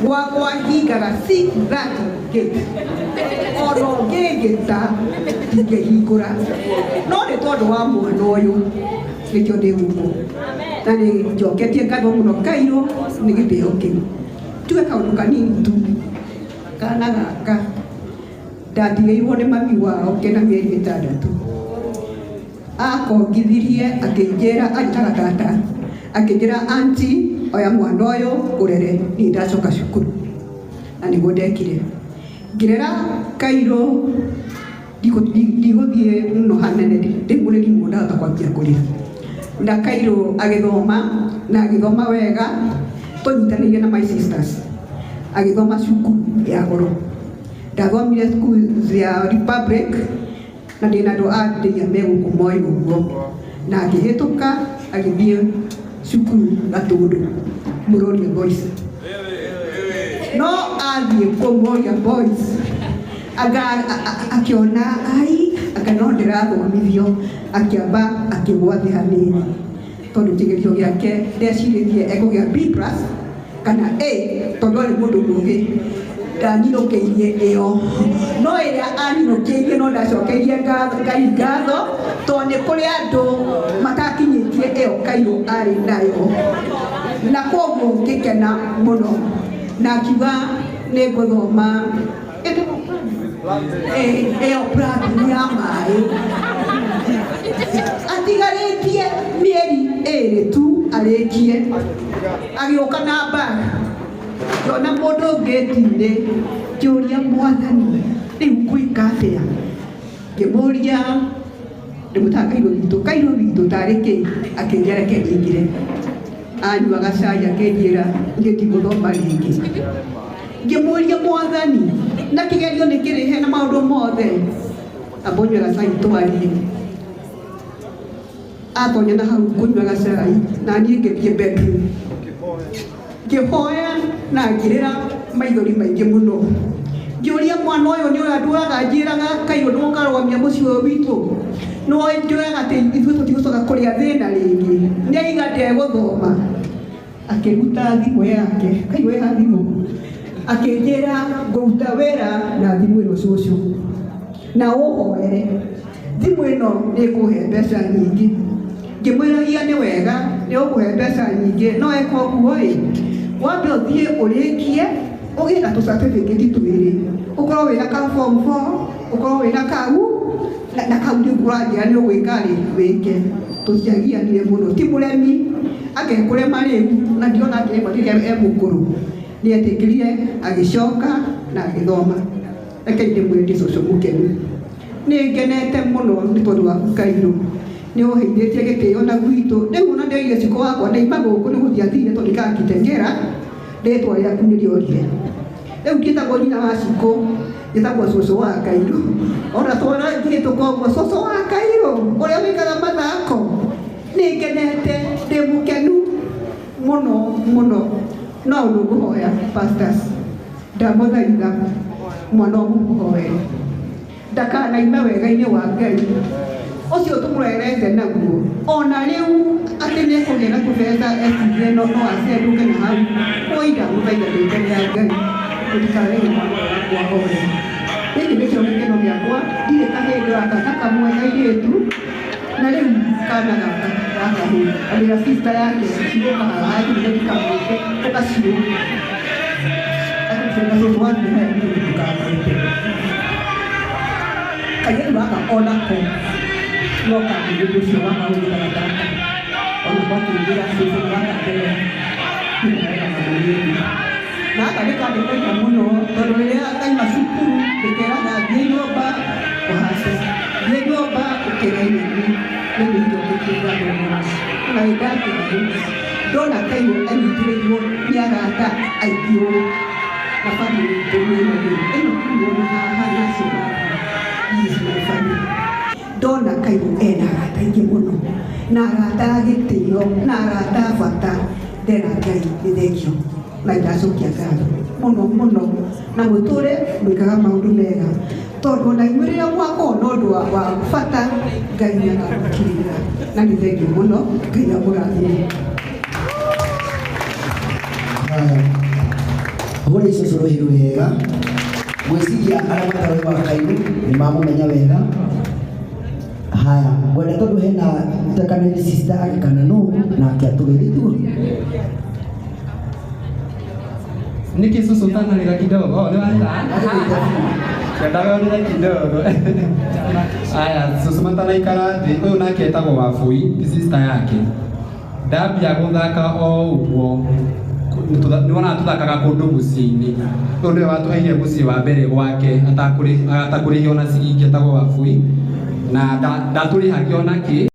gwakwa hingaga see that gate oro ngĩngĩta ndingĩhingũra no nĩ tondũ wa mwana ũyũ nĩkĩo ndĩ gũkũ na nĩ njoketie ngatho mũno Kairũ nĩ gĩtĩo kĩu tuge kaũndũ kanini tu kana gaka ndatigĩirwo nĩ mami wao kena mĩeri 6 akongithirie akĩnjĩra anyitaga tata akĩnjĩra aunti oya mwana ũyũ ũrere niĩ ndacoka cukuru na nĩguo ndekire ngĩrera Kairũ ndigũthiĩ mũno hanene ndĩ mũreri mũno ndahota kwambia kũrĩra na Kairũ agĩthoma na agĩthoma wega tũnyitanĩire na my sisters agĩthoma cukuru ya goro ndathomire cukuru ya Republic na ndĩ na andũ a ndĩria me gũkũ Moi ũguo na agĩhĩtũka agĩthiĩ cukuru Gatũndũ Mũrũria Boys no athiĩ kũu Mũrũria Boys akĩona ai akano ndĩrathomithio akĩamba akĩgwa thĩ hanini tondũ kĩgerio gĩake ndecirĩtie ekũgĩa B+ kana A tondũ arĩ mũndũ mũgĩ ndaninũkĩirie ĩyo no ĩrĩa aninũkĩirie no ndacokeirie Ngai ngatho tondũ nĩ kũrĩ andũ matakinyĩtie ĩyo Kairũ arĩ nayo na koguo ngĩkena mũno na akiuga nĩ ngũthoma ĩyo plan ya maĩ atigarĩtie mĩeri 2 tu arĩkie agĩũka na bag yona mũndũ ngĩti-inĩ kĩũria Mwathani rĩu ngwĩka atĩa ngĩmũria ndĩmũtaga Kairũ witũ tarĩ kĩ akĩnjĩra reke nyingĩre anyuaga cai akĩnjĩra ngĩtigũthoma rĩngĩ ngĩmũria Mwathani na kĩgerio nĩ kĩrĩhe na maũndũ mothe ambonywaga cai twarie atonya na hau kũnyuaga cai na niĩ ngĩthiĩ bedroom ngĩhoya na ngĩrĩra maithori maingĩ mũno ngĩũria mwana ũyũ nĩ ũrĩa ndũraga njĩraga Kairũ ndũkarũgamia mũciĩ ũyũ witũ no njoyaga atĩ ithuĩ tũtigũcoka kũrĩa thĩna rĩngĩ nĩaiga ndegũthoma akĩruta thimũ yake Kairũ ĩha thimũ akĩnjĩra ngũruta wĩra na thimũ ĩno cũcũ na ũhoere thimũ ĩno nĩ ĩkũhe mbeca nyingĩ ngĩmwĩragia nĩ wega nĩ ũkũhe mbeca nyingĩ no eka ũguo-ĩ wambe ũthiĩ ũrĩkie ũgĩe na tũcertificate twĩrĩ ũkorwo wĩna ka form 4 ũkorwo wĩna kau na kau nĩ ũkũranjĩra nĩ ũgwĩka-rĩ wĩke tũciagianire mũno ti mũremi agekũrema rĩu na ndiona ngĩremwo rĩrĩa mũkũrũ nĩ etĩkĩrire agĩcoka na agĩthoma reke ndĩmwĩre ndĩ cũcũ mũkenu nĩ ngenete mũno nĩ tondũ waku Kairũ nĩ ũheithĩtie gĩtĩo na gwitũ rĩu ona ndĩoigire ciko wakwa ndeima gũkũ nĩ gũthiĩ athire tondũ ndĩkangĩteng'era rĩtwa rĩaku nĩ rĩorire rĩu ndiĩtagwo nyina wa Cikũ njĩtagwo cũcũ wa Kairũ ona twana ngĩhĩtũka ũguo cũcũ wa Kairũ ũrĩa wĩkaga mathako nĩ ngenete ndĩ mũkenu mũno mũno no ũndũ ngũhoya pastors ndamũthaitha mwana ũmũhoere ndakanaime wega-inĩ wa Ngai ũcio tũmũrerete naguo ona rĩu atĩ nĩ kũgĩa na tũbeca ecirie no acenduke na hau ũida mũthaitha mbere ya Ngai tũtikarege mwana wakwa hore gĩkĩ nĩkĩo gĩkeno gĩakwa ndirĩ kahĩndĩ gaka na kamwe kairĩtu na rĩu kana gaka gakahũ arĩra sister yake cigũka haha athiire ndikamwĩte ũgaciũ atĩcĩra cũcũ wathiĩ haya nĩũndũkakarĩte kairĩtu gaka onako no kamũndũ ũcio wakaũgĩraga tata ona gwakĩingĩra cũcũ gaka mbere nĩwega mamũrĩri na aka nĩkandĩkaina mũno tondũ rĩrĩa kaima cukuru ndĩkeraga thiĩ nyũmba kũhace thiĩ nyũmba ũkĩraine nĩguo indo ngĩkĩra na nĩndakĩragũ ndona Kairũ anyitĩrĩirwo nĩ arata aingĩ ũũ na bamĩrĩ itũ nĩĩno ĩno kuona haha nacio bamĩrĩ ndona Kairũ ena arata aingĩ mũno na arata a gĩtĩo na arata a bata ndera Ngai nĩ thengio na ndacokia ngatho mũno mũno na mũtũre mwĩkaga maũndũ mega tondũ ona inyuĩ rĩrĩa mwakorwo na ũndũ wa bata Ngai nĩagagũkirĩra na nĩ thengio mũno Ngai amũrathime. Hore icio rohiro wega. Gwiciria arĩa matarĩ wa Kairu nĩ mamũmenya wega. Haya, gwenda tondu hena tekanĩri sister agĩkana no nake atũgĩrĩtwo. Niki susu tanarĩra kidogo. Nĩ wata? Kendaga nĩra kidogo. Aya, susu matanaikara thĩ. Ũyũ nake etagwo Wafui, ti sister yake. Ndambia gũthaka o ũguo. Nĩwona tũthakaga kũndũ mũciĩ-inĩ. Ũyũ nĩwe watũheire mũciĩ wa mbere gwake atakũrĩhio na ciringi etagwo Wafui. Na ndatũrĩhagio na kĩ